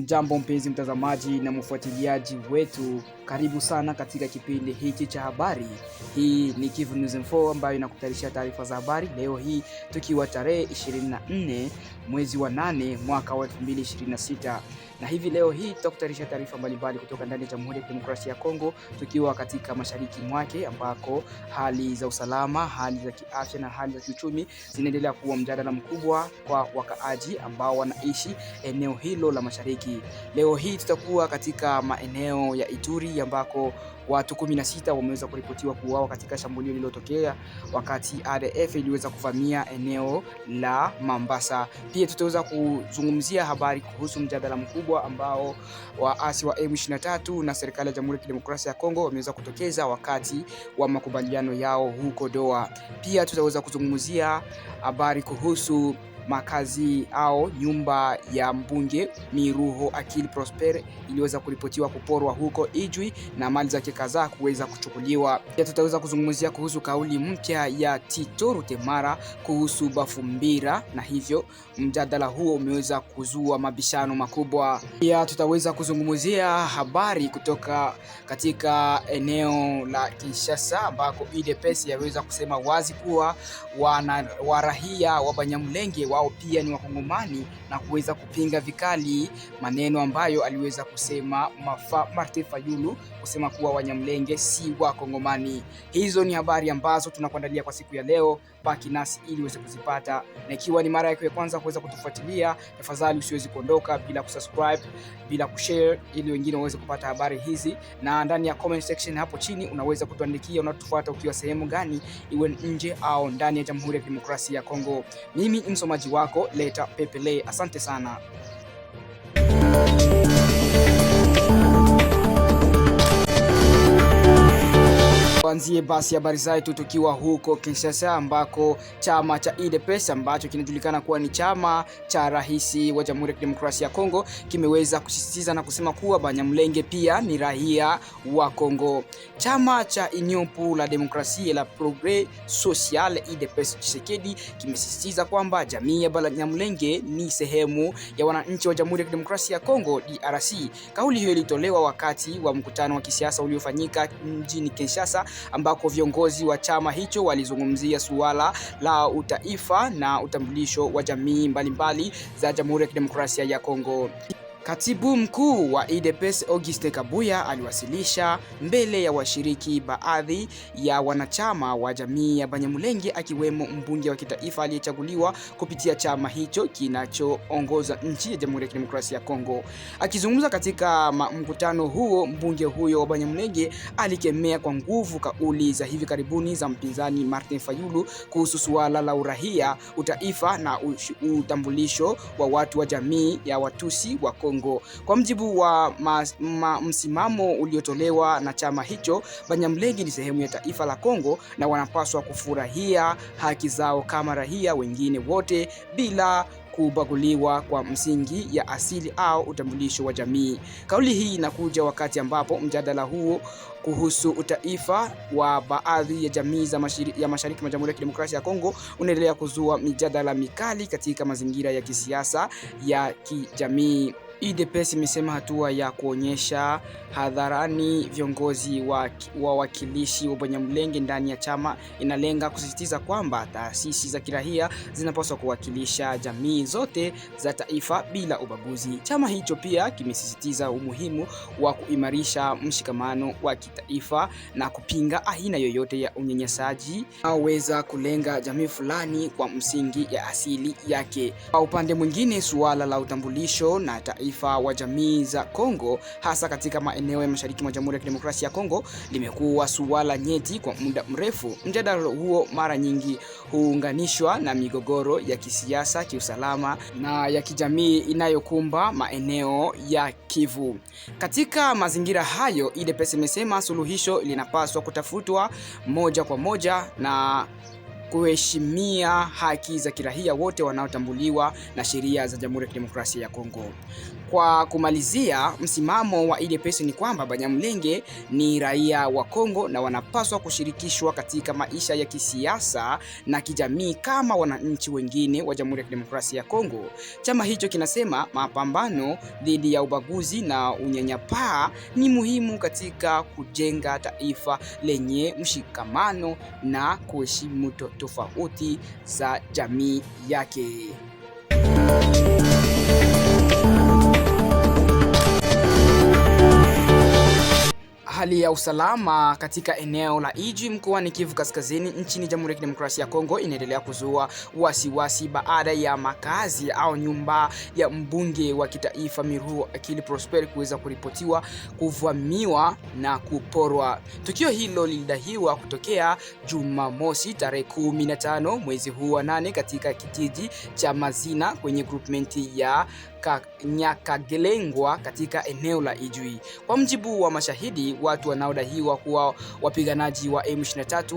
Jambo mpenzi mtazamaji na mfuatiliaji wetu, karibu sana katika kipindi hiki cha habari. Hii ni Kivu News Info ambayo inakutayarisha taarifa za habari leo hii tukiwa tarehe 24 mwezi wa 8 mwaka wa 2026. Na hivi leo hii tutakutayarisha taarifa mbalimbali kutoka ndani ya Jamhuri ya Kidemokrasia ya Kongo, tukiwa katika mashariki mwake ambako hali za usalama, hali za kiafya na hali za kiuchumi zinaendelea kuwa mjadala mkubwa kwa wakaaji ambao wanaishi eneo hilo la mashariki. Leo hii tutakuwa katika maeneo ya Ituri ambako watu 16 wameweza kuripotiwa kuuawa katika shambulio lililotokea wakati ADF iliweza kuvamia eneo la Mambasa. Pia tutaweza kuzungumzia habari kuhusu mjadala mkubwa ambao waasi wa M23 na serikali ya Jamhuri ya Kidemokrasia ya Kongo wameweza kutokeza wakati wa makubaliano yao huko Doha. Pia tutaweza kuzungumzia habari kuhusu makazi au nyumba ya mbunge Miruho Akili Prosper iliweza kuripotiwa kuporwa huko Ijwi na mali zake kadhaa kuweza kuchukuliwa. Pia tutaweza kuzungumzia kuhusu kauli mpya ya Tito Rutemara kuhusu Bafumbira, na hivyo mjadala huo umeweza kuzua mabishano makubwa. Pia tutaweza kuzungumzia habari kutoka katika eneo la Kinshasa ambako UDPS yaweza kusema wazi kuwa warahia wa Banyamulenge wao pia ni wakongomani na kuweza kupinga vikali maneno ambayo aliweza kusema Martin Fayulu kusema kuwa Wanyamulenge si wakongomani. Hizo ni habari ambazo tunakuandalia kwa siku ya leo. Baki nasi ili uweze kuzipata, na ikiwa ni mara yako ya kwanza kuweza kutufuatilia, tafadhali usiwezi kuondoka bila kusubscribe, bila kushare ili wengine waweze kupata habari hizi, na ndani ya comment section hapo chini unaweza kutuandikia unatufuata ukiwa sehemu gani, iwe nje au ndani ya Jamhuri ya Kidemokrasia ya Kongo. Mimi ni msomaji wako Leta Pepele. Asante sana. Tuanzie basi habari zetu tukiwa huko Kinshasa ambako chama cha UDPS ambacho kinajulikana kuwa ni chama cha rais wa Jamhuri ya Kidemokrasia ya Kongo kimeweza kusisitiza na kusema kuwa Banyamulenge pia ni raia wa Kongo. Chama cha Union pour la Démocratie et la Progrès Social UDPS Tshisekedi kimesisitiza kwamba jamii ya Banyamulenge ni sehemu ya wananchi wa Jamhuri ya Kidemokrasia ya Kongo DRC. Kauli hiyo ilitolewa wakati wa mkutano wa kisiasa uliofanyika mjini Kinshasa ambako viongozi wa chama hicho walizungumzia suala la utaifa na utambulisho wa jamii mbalimbali za Jamhuri ya Kidemokrasia ya Kongo. Katibu mkuu wa UDPS Auguste Kabuya aliwasilisha mbele ya washiriki baadhi ya wanachama wa jamii ya Banyamulenge, akiwemo mbunge wa kitaifa aliyechaguliwa kupitia chama hicho kinachoongoza nchi ya Jamhuri ya Kidemokrasia ya Kongo. Akizungumza katika mkutano huo, mbunge huyo wa Banyamulenge alikemea kwa nguvu kauli za hivi karibuni za mpinzani Martin Fayulu kuhusu suala la urahia, utaifa na utambulisho wa watu wa jamii ya Watusi wa Kongo. Kwa mjibu wa msimamo uliotolewa na chama hicho, Banyamulenge ni sehemu ya taifa la Kongo na wanapaswa kufurahia haki zao kama raia wengine wote bila kubaguliwa kwa msingi ya asili au utambulisho wa jamii. Kauli hii inakuja wakati ambapo mjadala huo kuhusu utaifa wa baadhi ya jamii ya mashariki mwa Jamhuri ya Kidemokrasia ya Kongo unaendelea kuzua mijadala mikali katika mazingira ya kisiasa ya kijamii. UDPS imesema hatua ya kuonyesha hadharani viongozi wa wawakilishi wa Banyamulenge ndani ya chama inalenga kusisitiza kwamba taasisi za kiraia zinapaswa kuwakilisha jamii zote za taifa bila ubaguzi. Chama hicho pia kimesisitiza umuhimu wa kuimarisha mshikamano wa kitaifa na kupinga aina yoyote ya unyanyasaji unaoweza kulenga jamii fulani kwa msingi ya asili yake. Kwa upande mwingine, suala la utambulisho na taifa wa jamii za Kongo, hasa katika maeneo ya mashariki mwa Jamhuri ya Kidemokrasia ya Kongo, limekuwa suala nyeti kwa muda mrefu. Mjadala huo mara nyingi huunganishwa na migogoro ya kisiasa, kiusalama na ya kijamii inayokumba maeneo ya Kivu. Katika mazingira hayo, UDPS imesema suluhisho linapaswa kutafutwa moja kwa moja na kuheshimia haki za kiraia wote wanaotambuliwa na sheria za Jamhuri ya Kidemokrasia ya Kongo. Kwa kumalizia, msimamo wa UDPS ni kwamba Banyamulenge ni raia wa Kongo na wanapaswa kushirikishwa katika maisha ya kisiasa na kijamii kama wananchi wengine wa Jamhuri ya Kidemokrasia ya Kongo. Chama hicho kinasema mapambano dhidi ya ubaguzi na unyanyapaa ni muhimu katika kujenga taifa lenye mshikamano na kuheshimu tofauti za jamii yake. Hali ya usalama katika eneo la Ijwi mkoani Kivu Kaskazini nchini Jamhuri ya Kidemokrasia ya Kongo inaendelea kuzua wasiwasi baada ya makazi au nyumba ya mbunge wa kitaifa Miruho Akili Prosper kuweza kuripotiwa kuvamiwa na kuporwa. Tukio hilo lilidaiwa kutokea Jumamosi tarehe 15 mwezi huu wa 8 katika kijiji cha Mazina kwenye groupment ya Nyakagelengwa katika eneo la Ijwi. Kwa mjibu wa mashahidi, watu wanaodaiwa kuwa wapiganaji wa M23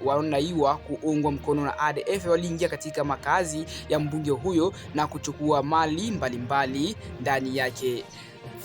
wanaodaiwa kuungwa mkono na ADF waliingia katika makazi ya mbunge huyo na kuchukua mali mbalimbali ndani yake.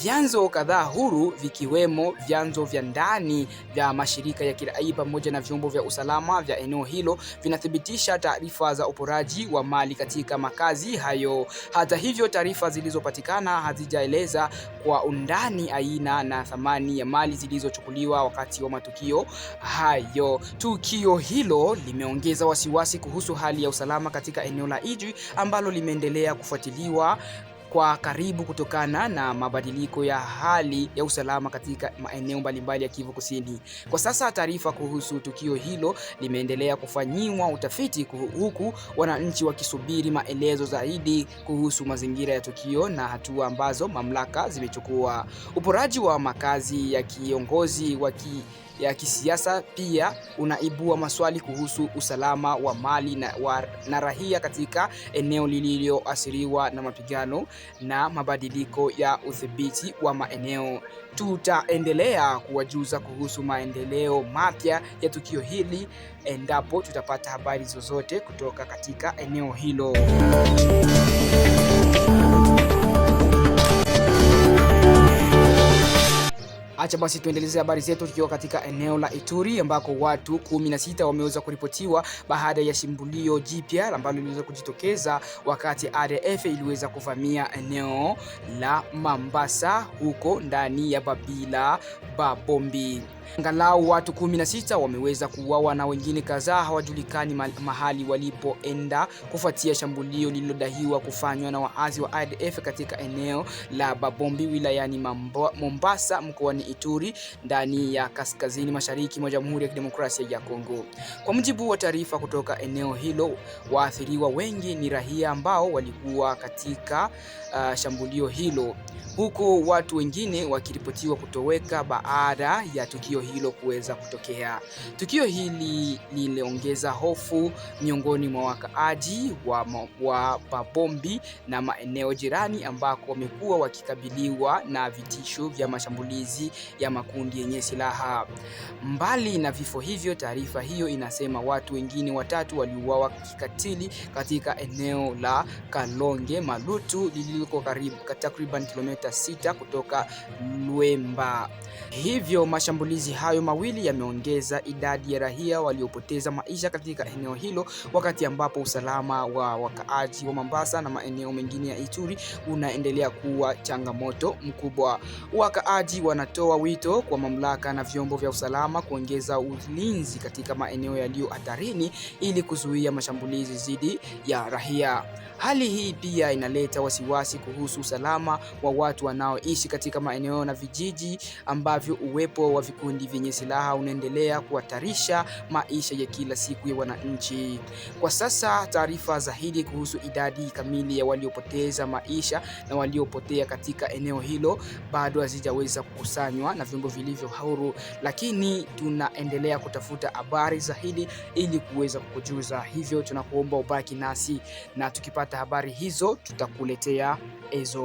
Vyanzo kadhaa huru vikiwemo vyanzo vya ndani vya mashirika ya kiraia pamoja na vyombo vya usalama vya eneo hilo vinathibitisha taarifa za uporaji wa mali katika makazi hayo. Hata hivyo, taarifa zilizopatikana hazijaeleza kwa undani aina na thamani ya mali zilizochukuliwa wakati wa matukio hayo. Tukio hilo limeongeza wasiwasi kuhusu hali ya usalama katika eneo la Ijwi ambalo limeendelea kufuatiliwa kwa karibu kutokana na mabadiliko ya hali ya usalama katika maeneo mbalimbali ya Kivu Kusini. Kwa sasa taarifa kuhusu tukio hilo limeendelea kufanyiwa utafiti, huku wananchi wakisubiri maelezo zaidi kuhusu mazingira ya tukio na hatua ambazo mamlaka zimechukua. Uporaji wa makazi ya kiongozi ya kisiasa pia unaibua maswali kuhusu usalama wa mali na raia katika eneo lililoathiriwa na mapigano na mabadiliko ya udhibiti wa maeneo. Tutaendelea kuwajuza kuhusu maendeleo mapya ya tukio hili endapo tutapata habari zozote kutoka katika eneo hilo. Acha basi tuendeleze habari zetu tukiwa katika eneo la Ituri ambako watu 16 wameweza kuripotiwa baada ya shambulio jipya ambalo liliweza kujitokeza wakati ADF iliweza kuvamia eneo la Mambasa huko ndani ya Babila Babombi. Angalau watu 16 wameweza kuuawa na wengine kadhaa hawajulikani mahali walipoenda kufuatia shambulio lililodaiwa kufanywa na waasi wa ADF katika eneo la Babombi wilayani Mombasa mkoani Ituri ndani ya kaskazini mashariki mwa Jamhuri ya Kidemokrasia ya Kongo. Kwa mujibu wa taarifa kutoka eneo hilo, waathiriwa wengi ni raia ambao walikuwa katika shambulio hilo, huku watu wengine wakiripotiwa kutoweka baada ya tukio hilo kuweza kutokea. Tukio hili liliongeza hofu miongoni mwa wakaaji wa Babombi na maeneo jirani ambako wamekuwa wakikabiliwa na vitisho vya mashambulizi ya makundi yenye silaha. Mbali na vifo hivyo, taarifa hiyo inasema watu wengine 3 waliuawa kikatili katika eneo la Kalonge Malutu lililiko karibu takriban kilomita 6 kutoka Luemba. Hivyo mashambulizi hayo mawili yameongeza idadi ya raia waliopoteza maisha katika eneo hilo, wakati ambapo usalama wa wakaaji wa Mombasa na maeneo mengine ya Ituri unaendelea kuwa changamoto mkubwa. Wakaaji wanatoa wito kwa mamlaka na vyombo vya usalama kuongeza ulinzi katika maeneo yaliyo hatarini ili kuzuia mashambulizi dhidi ya raia. Hali hii pia inaleta wasiwasi kuhusu usalama wa watu wanaoishi katika maeneo na vijiji ambavyo uwepo wa vikundi vyenye silaha unaendelea kuhatarisha maisha ya kila siku ya wananchi. Kwa sasa taarifa zaidi kuhusu idadi kamili ya waliopoteza maisha na waliopotea katika eneo hilo bado hazijaweza kukusanywa na vyombo vilivyo huru, lakini tunaendelea kutafuta habari zaidi ili kuweza kukujuza. Hivyo tunakuomba ubaki nasi na tukipata habari hizo tutakuletea ezo.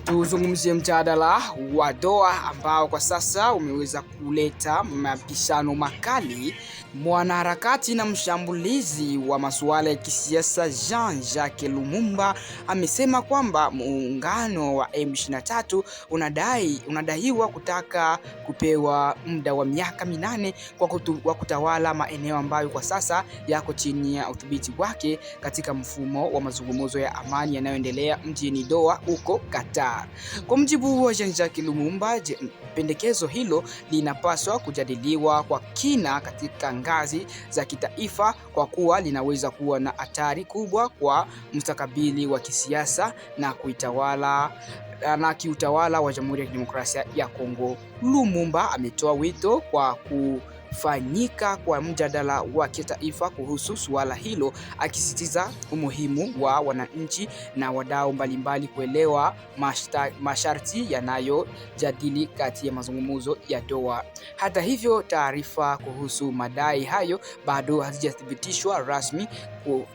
Tuzungumzie mjadala wa Doha ambao kwa sasa umeweza kuleta mabishano makali Mwanaharakati na mshambulizi wa masuala ya kisiasa Jean-Jacques Lumumba amesema kwamba muungano wa M23 unadaiwa kutaka kupewa muda wa miaka 8 kwa kutawala maeneo ambayo kwa sasa yako chini ya udhibiti wake katika mfumo wa mazungumzo ya amani yanayoendelea mjini Doha huko Qatar. Kwa mujibu wa Jean-Jacques Lumumba, pendekezo hilo linapaswa kujadiliwa kwa kina katika ngazi za kitaifa kwa kuwa linaweza kuwa na hatari kubwa kwa mustakabali wa kisiasa na kiutawala wa Jamhuri ya Kidemokrasia ya Kongo. Lumumba ametoa wito kwa kufanyika kwa mjadala wa kitaifa kuhusu suala hilo, akisisitiza umuhimu wa wananchi na wadau mbalimbali kuelewa masharti yanayojadili kati ya mazungumzo ya Doha. Hata hivyo, taarifa kuhusu madai hayo bado hazijathibitishwa rasmi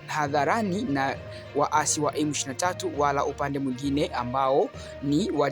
hadharani na waasi wa M23 wala upande mwingine ambao ni wa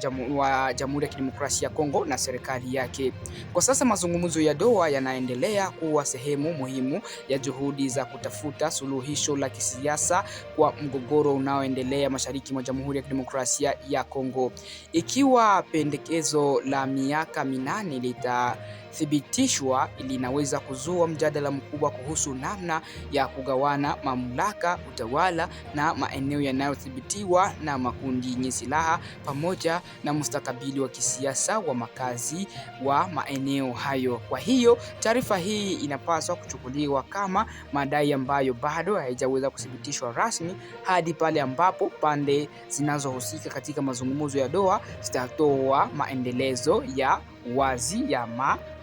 Jamhuri ya Kidemokrasia ya Kongo na serikali yake. Kwa sasa mazungumzo ya Doha yanaendelea kuwa sehemu muhimu ya juhudi za kutafuta suluhisho la kisiasa kwa mgogoro unaoendelea mashariki mwa Jamhuri ya Kidemokrasia ya Kongo. Ikiwa pendekezo la miaka 8 litathibitishwa, linaweza kuzua mjadala mkubwa kuhusu namna ya kugawana mamlaka, utawala na maeneo yanayodhibitiwa na makundi yenye silaha pamoja na mustakabali wa kisiasa wa makazi wa maeneo hayo. Kwa hiyo, taarifa hii inapaswa kuchukuliwa kama madai ambayo bado haijaweza kuthibitishwa rasmi hadi pale ambapo pande zinazohusika katika mazungumzo ya Doha zitatoa maendelezo ya wazi ya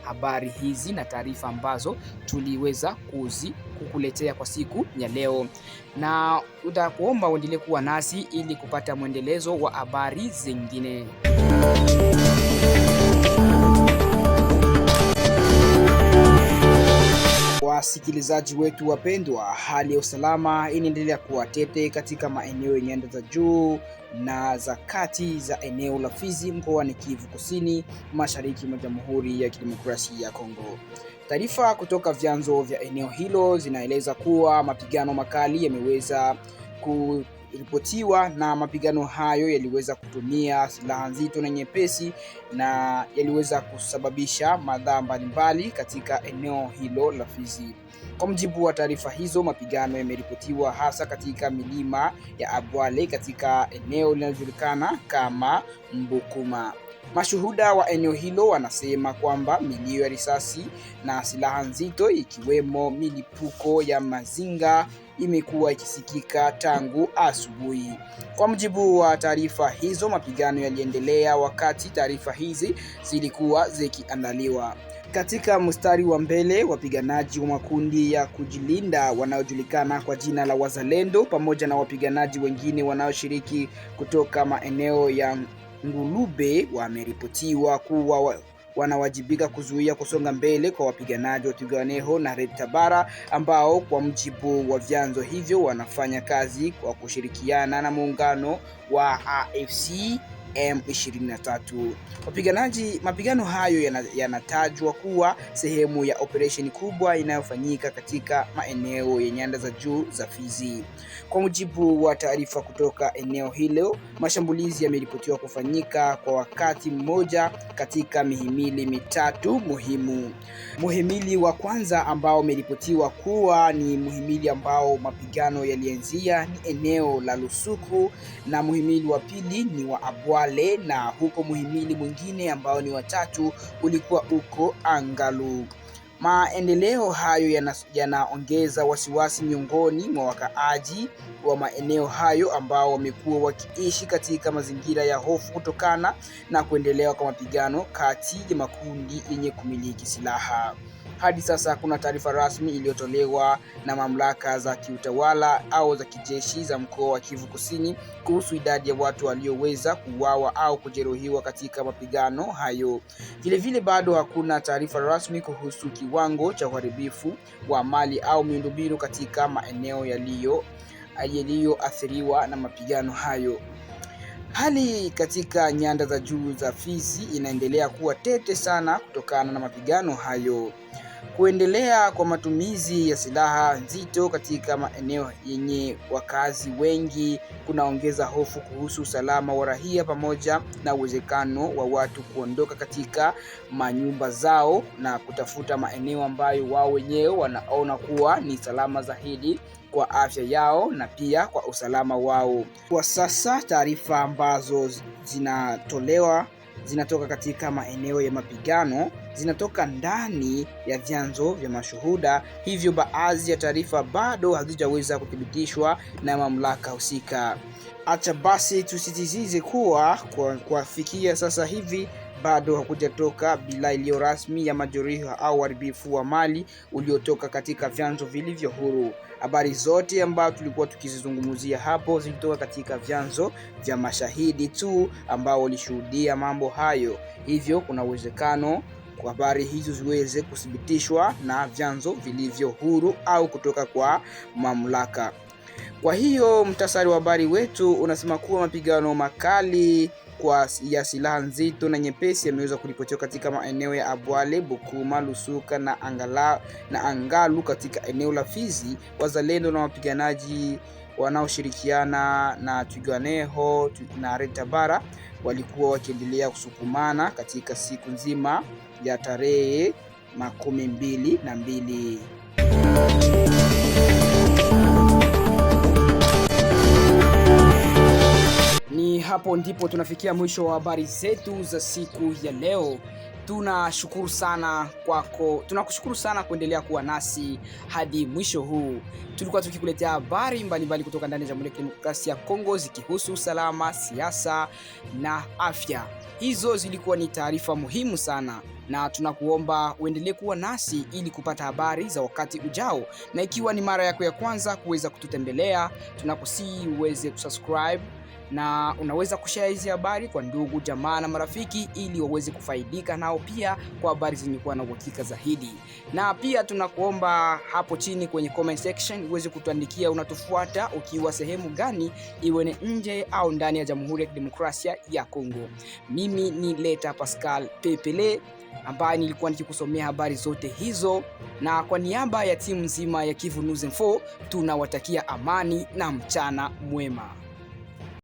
habari hizi na taarifa ambazo tuliweza kukuletea kwa siku ya leo, na utakuomba uendelee kuwa nasi ili kupata mwendelezo wa habari zingine. Wasikilizaji wetu wapendwa, hali ya usalama inaendelea kuwa tete katika maeneo ya nyanda za juu na za kati za eneo la Fizi mkoani Kivu Kusini, mashariki mwa Jamhuri ya Kidemokrasia ya Kongo. Taarifa kutoka vyanzo vya eneo hilo zinaeleza kuwa mapigano makali yameweza kuripotiwa, na mapigano hayo yaliweza kutumia silaha nzito na nyepesi na yaliweza kusababisha madhara mbalimbali katika eneo hilo la Fizi. Kwa mujibu wa taarifa hizo, mapigano yameripotiwa hasa katika milima ya Abwale katika eneo linalojulikana kama Mbukuma. Mashuhuda wa eneo hilo wanasema kwamba milio ya risasi na silaha nzito ikiwemo milipuko ya mazinga imekuwa ikisikika tangu asubuhi. Kwa mujibu wa taarifa hizo, mapigano yaliendelea wakati taarifa hizi zilikuwa zikiandaliwa. Katika mstari wa mbele, wapiganaji wa makundi ya kujilinda wanaojulikana kwa jina la Wazalendo pamoja na wapiganaji wengine wanaoshiriki kutoka maeneo ya Ngulube wameripotiwa kuwa wanawajibika kuzuia kusonga mbele kwa wapiganaji wa Twirwaneho na Red Tabara ambao kwa mujibu wa vyanzo hivyo wanafanya kazi kwa kushirikiana na muungano wa AFC M23. Mapigano hayo yanatajwa kuwa sehemu ya operesheni kubwa inayofanyika katika maeneo ya nyanda za juu za Fizi. Kwa mujibu wa taarifa kutoka eneo hilo, mashambulizi yameripotiwa kufanyika kwa wakati mmoja katika mihimili mitatu muhimu. Muhimili wa kwanza ambao umeripotiwa kuwa ni muhimili ambao mapigano yalianzia ni eneo la Lusuku, na muhimili wa pili ni wa Abwale, na huko muhimili mwingine ambao ni watatu ulikuwa uko Angalu. Maendeleo hayo yanaongeza wasiwasi miongoni mwa wakaaji wa maeneo hayo ambao wamekuwa wakiishi katika mazingira ya hofu kutokana na kuendelea kwa mapigano kati ya makundi yenye kumiliki silaha. Hadi sasa hakuna taarifa rasmi iliyotolewa na mamlaka za kiutawala au za kijeshi za mkoa wa Kivu Kusini kuhusu idadi ya watu walioweza kuuawa au kujeruhiwa katika mapigano hayo. Vilevile bado hakuna taarifa rasmi kuhusu kiwango cha uharibifu wa mali au miundombinu katika maeneo yaliyoathiriwa na mapigano hayo. Hali katika nyanda za juu za Fizi inaendelea kuwa tete sana kutokana na mapigano hayo. Kuendelea kwa matumizi ya silaha nzito katika maeneo yenye wakazi wengi kunaongeza hofu kuhusu usalama wa raia pamoja na uwezekano wa watu kuondoka katika manyumba zao na kutafuta maeneo ambayo wao wenyewe wanaona kuwa ni salama zaidi kwa afya yao na pia kwa usalama wao. Kwa sasa taarifa ambazo zinatoka katika maeneo ya mapigano zinatoka ndani ya vyanzo vya mashuhuda, hivyo baadhi ya taarifa bado hazijaweza kuthibitishwa na mamlaka husika. Acha basi tusisitize kuwa kwa kufikia sasa hivi bado hakujatoka bila iliyo rasmi ya majeruhi au uharibifu wa mali uliotoka katika vyanzo vilivyo huru. Habari zote ambazo tulikuwa tukizizungumzia hapo zilitoka katika vyanzo vya mashahidi tu ambao walishuhudia mambo hayo, hivyo kuna uwezekano kwa habari hizo ziweze kuthibitishwa na vyanzo vilivyo huru au kutoka kwa mamlaka. Kwa hiyo mtasari wa habari wetu unasema kuwa mapigano makali ya silaha nzito na nyepesi yameweza kuripotiwa katika maeneo ya Abwale, Bukuma, Lusuka na Angalu katika eneo la Fizi. Wazalendo na wapiganaji wanaoshirikiana na Twirwaneho na Red Tabara walikuwa wakiendelea kusukumana katika siku nzima ya tarehe 22. Hapo ndipo tunafikia mwisho wa habari zetu za siku ya leo. Tunakushukuru sana kuendelea kuwa nasi hadi mwisho huu. Tulikuwa tukikuletea habari mbalimbali kutoka ndani ya Jamhuri ya Kidemokrasia ya Kongo zikihusu usalama, siasa na afya. Hizo zilikuwa ni taarifa muhimu sana, na tunakuomba uendelee kuwa nasi ili kupata habari za wakati ujao. Na ikiwa ni mara yako ya kwanza kuweza kututembelea, tunakusihi uweze kusubscribe na unaweza kushare hizi habari kwa ndugu, jamaa na marafiki ili waweze kufaidika nao pia kwa habari zenye kuwa na uhakika zaidi. Na pia tunakuomba hapo chini kwenye comment section uweze kutuandikia unatufuata ukiwa sehemu gani, iwe ni nje au ndani ya Jamhuri ya Kidemokrasia ya Kongo. Mimi ni Leta Pascal Pepele ambaye nilikuwa nikikusomea habari zote hizo, na kwa niaba ya timu nzima ya Kivu News Info tunawatakia amani na mchana mwema.